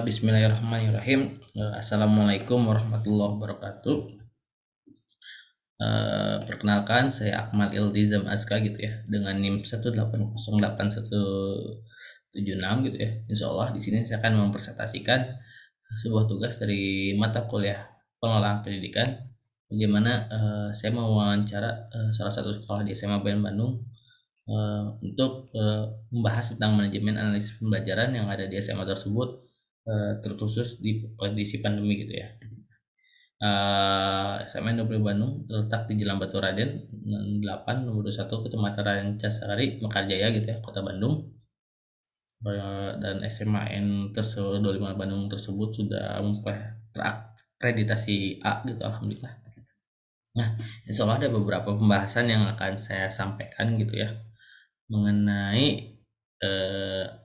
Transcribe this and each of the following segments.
Bismillahirrahmanirrahim. Assalamualaikum warahmatullahi wabarakatuh. Perkenalkan, saya Akmal Iltizam Aska gitu ya, dengan NIM 1808176 gitu ya. Insya Allah di sini saya akan mempresentasikan sebuah tugas dari mata kuliah pengelolaan pendidikan. Bagaimana saya mewawancara salah satu sekolah di SMA BN Bandung untuk membahas tentang manajemen analisis pembelajaran yang ada di SMA tersebut, terkhusus di kondisi pandemi gitu ya. SMA Negeri Bandung terletak di Jalan Baturaden 8 nomor 21 Kecamatan Rancasari Mekarjaya gitu ya, Kota Bandung. Dan SMAN tersebut 25 Bandung tersebut sudah terakreditasi A gitu, alhamdulillah. Nah, insya Allah ada beberapa pembahasan yang akan saya sampaikan gitu ya, mengenai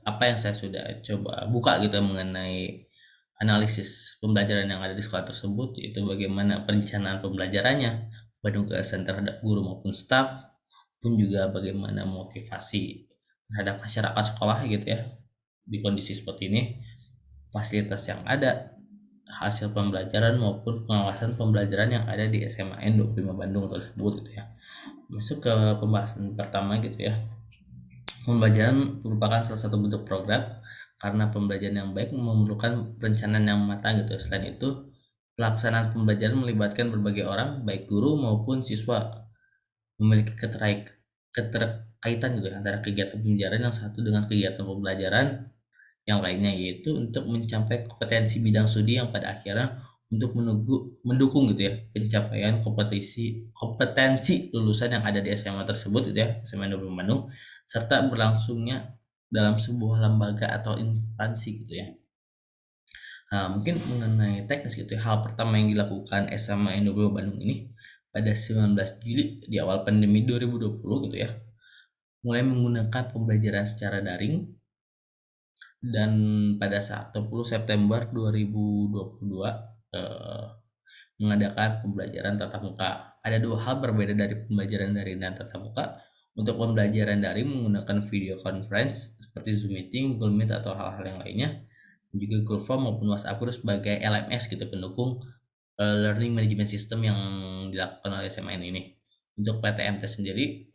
apa yang saya sudah coba buka gitu ya, mengenai analisis pembelajaran yang ada di sekolah tersebut, yaitu bagaimana perencanaan pembelajarannya, penugasan terhadap guru maupun staf, pun juga bagaimana motivasi terhadap masyarakat sekolah gitu ya di kondisi seperti ini, fasilitas yang ada, hasil pembelajaran maupun pengawasan pembelajaran yang ada di SMAN 25 Bandung tersebut gitu ya. Masuk ke pembahasan pertama gitu ya. Pembelajaran merupakan salah satu bentuk program karena pembelajaran yang baik memerlukan perencanaan yang matang gitu. Selain itu, pelaksanaan pembelajaran melibatkan berbagai orang, baik guru maupun siswa, memiliki keterkaitan gitu ya, antara kegiatan pembelajaran yang satu dengan kegiatan pembelajaran yang lainnya, yaitu untuk mencapai kompetensi bidang studi yang pada akhirnya untuk mendukung gitu ya pencapaian kompetensi lulusan yang ada di SMA tersebut gitu ya, SMA Negeri Bandung, serta berlangsungnya dalam sebuah lembaga atau instansi gitu ya. Nah, mungkin mengenai teknis gitu ya, hal pertama yang dilakukan SMA Negeri Bandung ini pada 19 Juli di awal pandemi 2020 gitu ya, mulai menggunakan pembelajaran secara daring, dan pada saat 30 September 2022 eh, mengadakan pembelajaran tatap muka. Ada dua hal berbeda dari pembelajaran daring dan tatap muka. Untuk pembelajaran daring menggunakan video conference seperti Zoom Meeting, Google Meet atau hal-hal yang lainnya, dan juga Google Form maupun WhatsApp Group sebagai LMS gitu, pendukung Learning Management System yang dilakukan oleh SMN ini. Untuk PTMT sendiri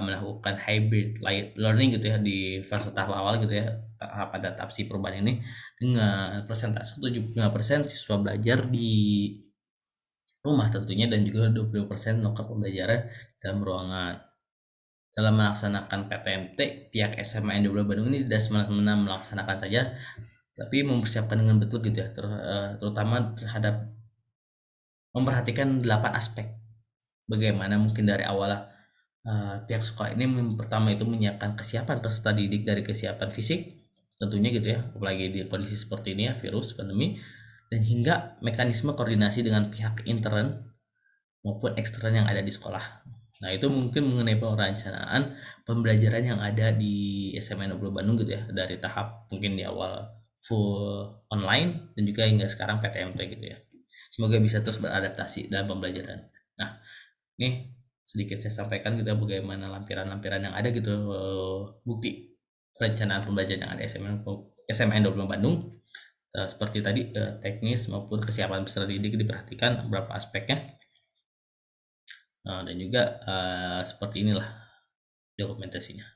melakukan hybrid learning gitu ya di fase tahap awal gitu ya, pada tahap si perubahan ini, dengan persentase 75% siswa belajar di rumah tentunya, dan juga 20% melakukan pembelajaran dalam ruangan. Dalam melaksanakan PTMT, pihak SMA N12 Bandung ini tidak semena-mena melaksanakan saja, tapi mempersiapkan dengan betul gitu ya, terutama terhadap memperhatikan 8 aspek. Bagaimana mungkin dari awal pihak sekolah ini pertama itu menyiapkan kesiapan peserta didik dari kesiapan fisik tentunya gitu ya, apalagi di kondisi seperti ini ya, virus pandemi, dan hingga mekanisme koordinasi dengan pihak intern maupun ekstern yang ada di sekolah. Nah, itu mungkin mengenai perencanaan pembelajaran yang ada di SMA Negeri Bandung gitu ya, dari tahap mungkin di awal full online dan juga hingga sekarang PTMT gitu ya. Semoga bisa terus beradaptasi dalam pembelajaran. Nah, ini sedikit saya sampaikan gitu ya, bagaimana lampiran-lampiran yang ada gitu, bukti perencanaan pembelajaran yang ada SMN 25 Bandung. Seperti tadi, teknis maupun kesiapan peserta didik diperhatikan beberapa aspeknya. Dan juga seperti inilah dokumentasinya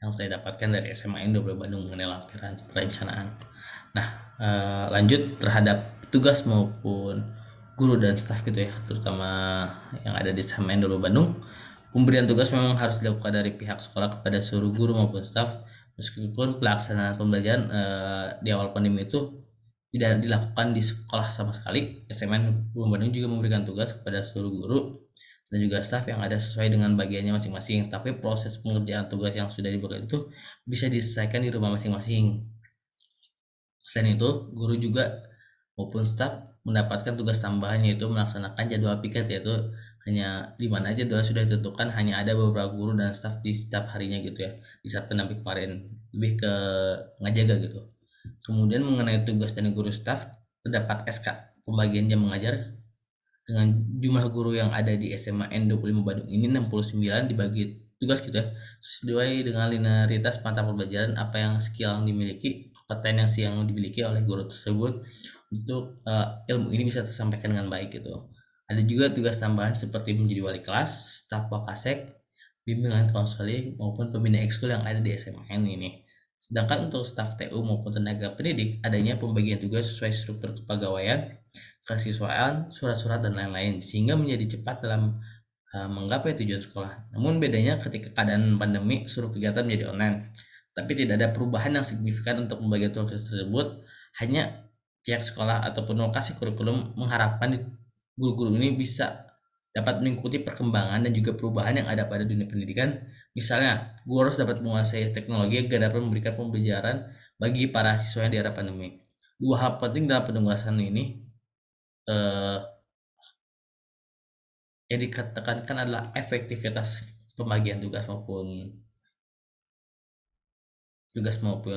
yang saya dapatkan dari SMA Indo Bandung mengenai lampiran perencanaan. Nah, lanjut terhadap tugas maupun guru dan staf gitu ya, terutama yang ada di SMA Indo Bandung. Pemberian tugas memang harus dilakukan dari pihak sekolah kepada seluruh guru maupun staf, meskipun pelaksanaan pembelajaran di awal pandemi itu tidak dilakukan di sekolah sama sekali. SMA Bandung juga memberikan tugas kepada seluruh guru dan juga staf yang ada sesuai dengan bagiannya masing-masing. Tapi proses pengerjaan tugas yang sudah diberikan itu bisa diselesaikan di rumah masing-masing. Selain itu, guru juga maupun staf mendapatkan tugas tambahan, yaitu melaksanakan jadwal piket, yaitu hanya di mana jadwal sudah ditentukan, hanya ada beberapa guru dan staf di setiap harinya gitu ya. Di saat pandemi kemarin lebih ke ngejaga gitu. Kemudian mengenai tugas dan guru staf, terdapat SK pembagian jam mengajar dengan jumlah guru yang ada di SMA N25 Bandung ini 69, dibagi tugas gitu ya, sesuai dengan linearitas mata pembelajaran, apa yang skill yang dimiliki, kompetensi yang dimiliki oleh guru tersebut untuk ilmu ini bisa tersampaikan dengan baik gitu. Ada juga tugas tambahan seperti menjadi wali kelas, staf Wakasek, bimbingan konseling maupun pembina ekskul yang ada di SMN ini. Sedangkan untuk staf TU maupun tenaga pendidik, adanya pembagian tugas sesuai struktur kepegawaian, kesiswaan, surat-surat dan lain-lain sehingga menjadi cepat dalam menggapai tujuan sekolah. Namun bedanya ketika keadaan pandemi seluruh kegiatan menjadi online, tapi tidak ada perubahan yang signifikan untuk pembagian tugas tersebut. Hanya pihak sekolah ataupun lokasi kurikulum mengharapkan guru-guru ini bisa dapat mengikuti perkembangan dan juga perubahan yang ada pada dunia pendidikan. Misalnya, guru harus dapat menguasai teknologi agar dapat memberikan pembelajaran bagi para siswa di era pandemi. Dua hal penting dalam penugasan ini eh, yang ditekankan adalah efektivitas pembagian tugas maupun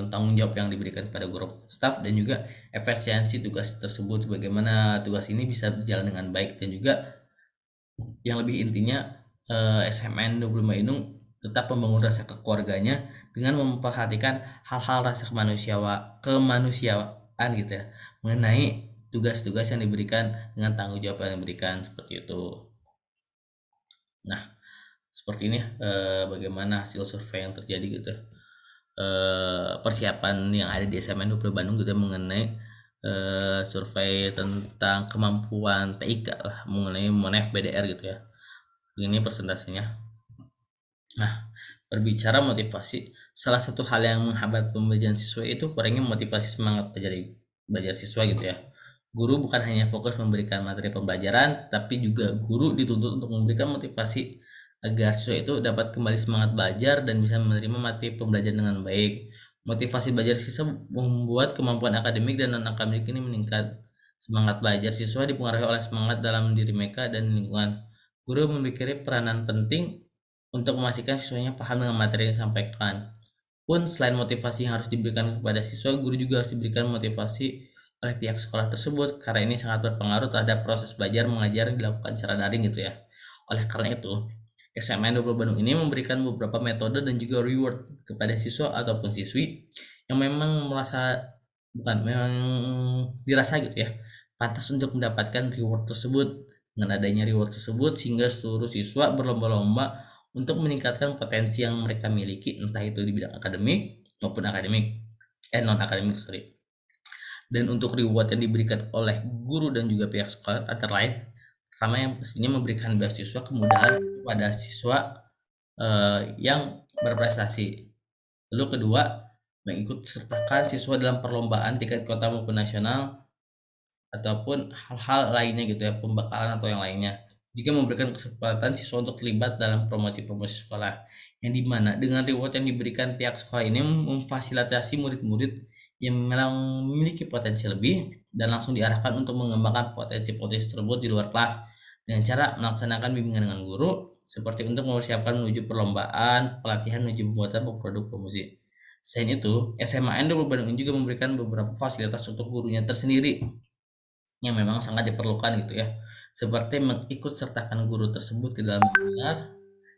tanggung jawab yang diberikan kepada guru staf dan juga efisiensi tugas tersebut, bagaimana tugas ini bisa berjalan dengan baik. Dan juga yang lebih intinya SMN 25 Inung tetap membangun rasa kekeluarganya dengan memperhatikan hal-hal rasa kemanusiaan gitu ya, mengenai tugas-tugas yang diberikan dengan tanggung jawab yang diberikan seperti itu. Nah, seperti ini bagaimana hasil survei yang terjadi gitu, persiapan yang ada di SMN 20 Bandung gitu mengenai survei tentang kemampuan TIK lah, mengenai MONEF BDR gitu ya. Ini persentasenya. Nah, berbicara motivasi, salah satu hal yang menghambat pembelajaran siswa itu kurangnya motivasi semangat belajar siswa gitu ya. Guru bukan hanya fokus memberikan materi pembelajaran, tapi juga guru dituntut untuk memberikan motivasi agar siswa itu dapat kembali semangat belajar dan bisa menerima materi pembelajaran dengan baik. Motivasi belajar siswa membuat kemampuan akademik dan non-akademik ini meningkat. Semangat belajar siswa dipengaruhi oleh semangat dalam diri mereka dan lingkungan. Guru memiliki peranan penting untuk memastikan siswanya paham dengan materi yang disampaikan. Pun selain motivasi yang harus diberikan kepada siswa, guru juga harus diberikan motivasi oleh pihak sekolah tersebut karena ini sangat berpengaruh terhadap proses belajar mengajar yang dilakukan secara daring gitu ya. Oleh karena itu, SMN 20 Bandung ini memberikan beberapa metode dan juga reward kepada siswa ataupun siswi yang memang memang dirasa gitu ya, pantas untuk mendapatkan reward tersebut. Dengan adanya reward tersebut sehingga seluruh siswa berlomba-lomba untuk meningkatkan potensi yang mereka miliki, entah itu di bidang akademik maupun non akademik, sorry. Dan untuk reward yang diberikan oleh guru dan juga pihak sekolah antara lain, pertama yang pastinya memberikan beasiswa kemudahan kepada siswa yang berprestasi. Lalu kedua, mengikut sertakan siswa dalam perlombaan tingkat kota maupun nasional ataupun hal-hal lainnya gitu ya, pembekalan atau yang lainnya. Jika memberikan kesempatan siswa untuk terlibat dalam promosi-promosi sekolah, yang dimana dengan reward yang diberikan pihak sekolah ini memfasilitasi murid-murid yang memang memiliki potensi lebih dan langsung diarahkan untuk mengembangkan potensi-potensi tersebut di luar kelas dengan cara melaksanakan bimbingan dengan guru seperti untuk mempersiapkan menuju perlombaan, pelatihan menuju pembuatan produk promosi. Selain itu, SMAN 20 Bandung juga memberikan beberapa fasilitas untuk gurunya tersendiri yang memang sangat diperlukan gitu ya, seperti mengikut sertakan guru tersebut ke dalam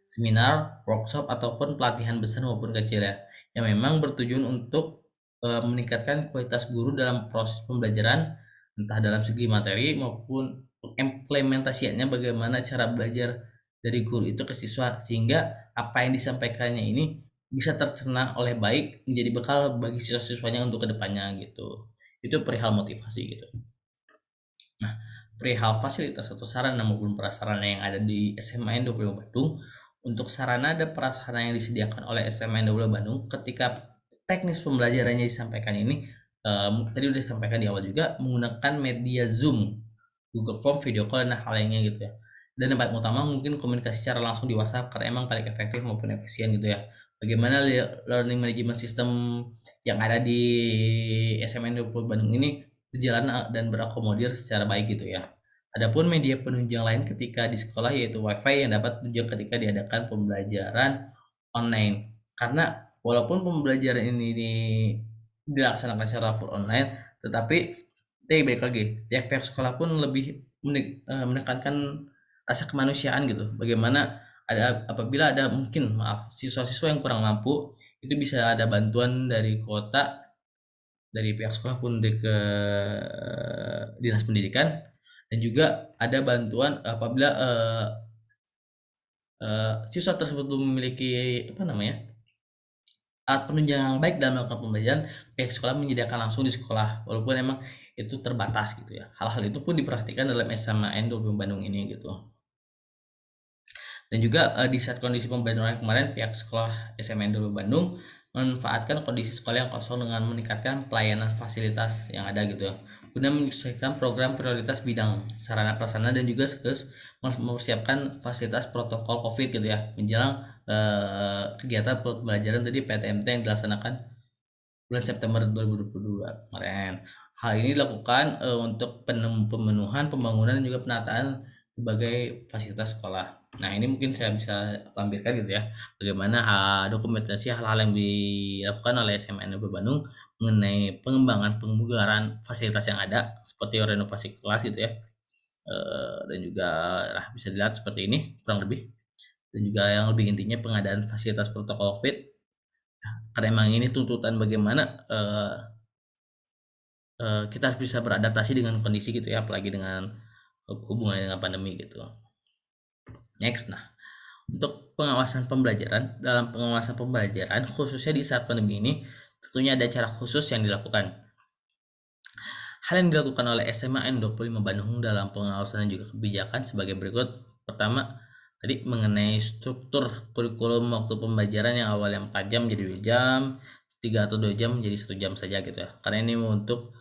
seminar, workshop ataupun pelatihan besar maupun kecil ya, yang memang bertujuan untuk meningkatkan kualitas guru dalam proses pembelajaran, entah dalam segi materi maupun implementasinya, bagaimana cara belajar dari guru itu ke siswa sehingga apa yang disampaikannya ini bisa tercerna oleh baik menjadi bekal bagi siswa-siswanya untuk kedepannya gitu. Itu perihal motivasi gitu. Nah, perihal fasilitas atau sarana maupun prasarana yang ada di SMAN 20 Bandung, untuk sarana dan prasarana yang disediakan oleh SMAN 20 Bandung ketika teknis pembelajarannya disampaikan ini, tadi udah disampaikan di awal juga, menggunakan media Zoom, Google Form, video call, dan hal lainnya gitu ya. Dan yang paling utama mungkin komunikasi secara langsung di WhatsApp karena emang paling efektif maupun efisien gitu ya. Bagaimana learning management system yang ada di SMN 20 Bandung ini berjalan dan berakomodir secara baik gitu ya. Adapun media penunjang lain ketika di sekolah yaitu WiFi yang dapat tunjang ketika diadakan pembelajaran online. Karena walaupun pembelajaran ini dilaksanakan secara full online, tetapi baik lagi pihak-pihak sekolah pun lebih menekankan rasa kemanusiaan gitu. Bagaimana apabila ada mungkin siswa-siswa yang kurang mampu, itu bisa ada bantuan dari kota dari pihak sekolah pun ke dinas pendidikan, dan juga ada bantuan apabila siswa tersebut belum memiliki apa namanya alat penunjang yang baik dalam melakukan pembelajaran, pihak sekolah menyediakan langsung di sekolah walaupun emang itu terbatas gitu ya. Hal-hal itu pun diperhatikan dalam SMAN 20 Bandung ini gitu. Dan juga di saat kondisi pembelajaran kemarin, pihak sekolah SMN Dulu Bandung memanfaatkan kondisi sekolah yang kosong dengan meningkatkan pelayanan fasilitas yang ada gitu ya, guna menyesuaikan program prioritas bidang sarana prasarana dan juga sekaligus mempersiapkan fasilitas protokol COVID gitu ya menjelang kegiatan pembelajaran tadi PTMT yang dilaksanakan bulan September 2022 kemarin. Hal ini dilakukan untuk pemenuhan pembangunan dan juga penataan berbagai fasilitas sekolah. Nah, ini mungkin saya bisa lampirkan gitu ya, bagaimana dokumentasi hal-hal yang dilakukan oleh SMN Negeri Bandung mengenai pengembangan pemugaran fasilitas yang ada seperti renovasi kelas gitu ya. Dan juga bisa dilihat seperti ini kurang lebih. Dan juga yang lebih intinya pengadaan fasilitas protokol COVID, karena emang ini tuntutan bagaimana kita harus bisa beradaptasi dengan kondisi gitu ya, apalagi dengan hubungannya dengan pandemi gitu. Next, nah untuk pengawasan pembelajaran, dalam pengawasan pembelajaran khususnya di saat pandemi ini tentunya ada cara khusus yang dilakukan. Hal yang dilakukan oleh SMAN 25 Bandung dalam pengawasan dan juga kebijakan sebagai berikut. Pertama, tadi mengenai struktur kurikulum waktu pembelajaran yang awalnya 4 jam jadi 2 jam, 3 atau 2 jam jadi 1 jam saja gitu ya. Karena ini untuk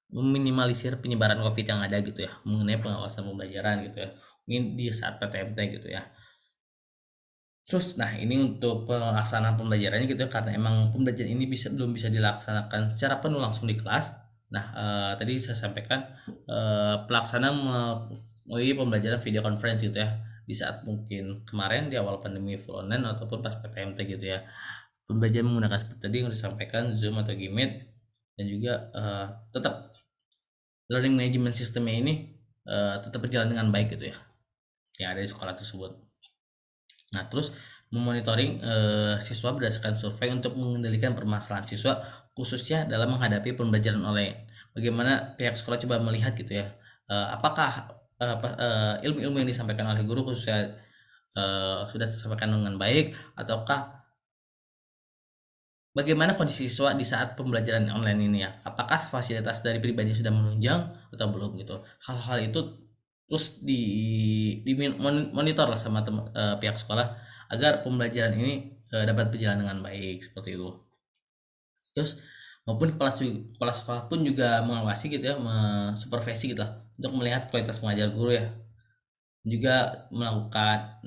meminimalisir penyebaran COVID yang ada gitu ya, mengenai pengawasan pembelajaran gitu ya. Ini di saat PTMT gitu ya. Terus, nah ini untuk pelaksanaan pembelajarannya gitu ya, karena emang pembelajaran ini belum bisa dilaksanakan secara penuh langsung di kelas. Nah, tadi saya sampaikan pelaksanaan melalui pembelajaran video conference gitu ya, di saat mungkin kemarin di awal pandemi full online ataupun pas PTMT gitu ya. Pembelajaran menggunakan seperti tadi yang disampaikan Zoom atau Gmeet, dan juga tetap learning management sistemnya ini tetap berjalan dengan baik gitu ya, yang ada di sekolah tersebut. Nah, terus memonitoring siswa berdasarkan survei untuk mengendalikan permasalahan siswa khususnya dalam menghadapi pembelajaran online. Bagaimana pihak sekolah coba melihat gitu ya, apakah ilmu-ilmu yang disampaikan oleh guru khususnya sudah tersampaikan dengan baik, ataukah bagaimana kondisi siswa di saat pembelajaran online ini ya? Apakah fasilitas dari pribadi sudah menunjang atau belum gitu? Hal-hal itu terus monitor lah sama pihak sekolah agar pembelajaran ini dapat berjalan dengan baik seperti itu. Terus maupun kepala sekolah pun juga mengawasi gitu ya, supervisi gitu lah untuk melihat kualitas mengajar guru ya. Juga melakukan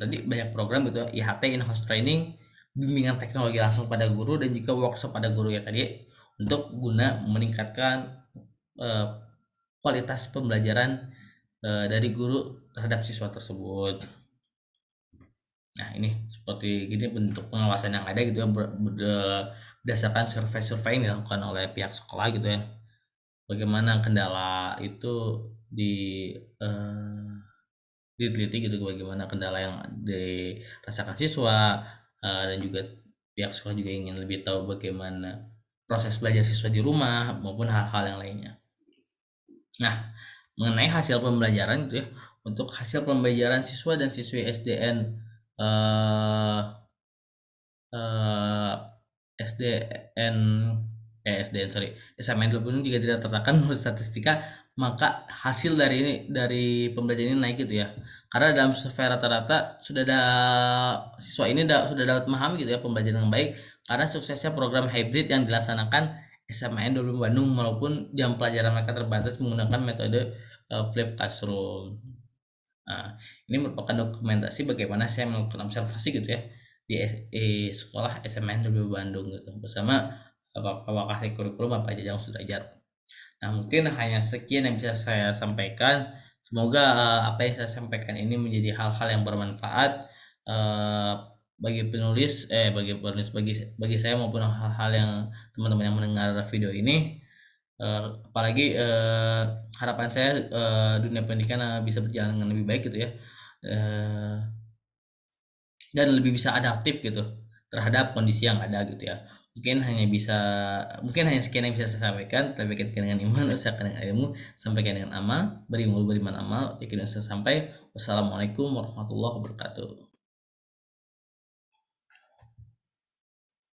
tadi banyak program gitu ya, IHT in-house training, bimbingan teknologi langsung pada guru dan juga workshop pada guru ya tadi, untuk guna meningkatkan eh, kualitas pembelajaran dari guru terhadap siswa tersebut. Nah, ini seperti gini bentuk pengawasan yang ada gitu ya, berdasarkan survei-survei yang dilakukan oleh pihak sekolah gitu ya. Bagaimana kendala itu eh, diteliti gitu, bagaimana kendala yang dirasakan siswa, dan juga pihak sekolah juga ingin lebih tahu bagaimana proses belajar siswa di rumah maupun hal-hal yang lainnya. Nah, mengenai hasil pembelajaran itu ya, untuk hasil pembelajaran siswa dan siswi SDN eh, eh, SDN SDN sorry SMN 20 juga tidak tertekan menurut statistika, maka hasil dari pembelajaran ini naik gitu ya, karena dalam survei rata-rata sudah ada siswa ini sudah dapat memahami gitu ya pembelajaran yang baik karena suksesnya program hybrid yang dilaksanakan SMN 20 Bandung, walaupun jam pelajaran mereka terbatas menggunakan metode flip classroom. Nah, ini merupakan dokumentasi bagaimana saya melakukan observasi gitu ya di sekolah SMN 20 Bandung gitu bersama Bapak Wakasek Kurikulum Bapak Jajang Sudrajat. Nah, mungkin hanya sekian yang bisa saya sampaikan. Semoga apa yang saya sampaikan ini menjadi hal-hal yang bermanfaat eh, bagi saya maupun hal-hal yang teman-teman yang mendengar video ini. Apalagi harapan saya dunia pendidikan bisa berjalan dengan lebih baik gitu ya. Dan lebih bisa adaptif gitu terhadap kondisi yang ada gitu ya. Mungkin hanya sekian yang bisa saya sampaikan. Tapi yakinkan dengan iman, usahakan dengan ilmu, sampaikan dengan amal, beriman amal, yakin usaha sampai. Wassalamualaikum warahmatullahi wabarakatuh.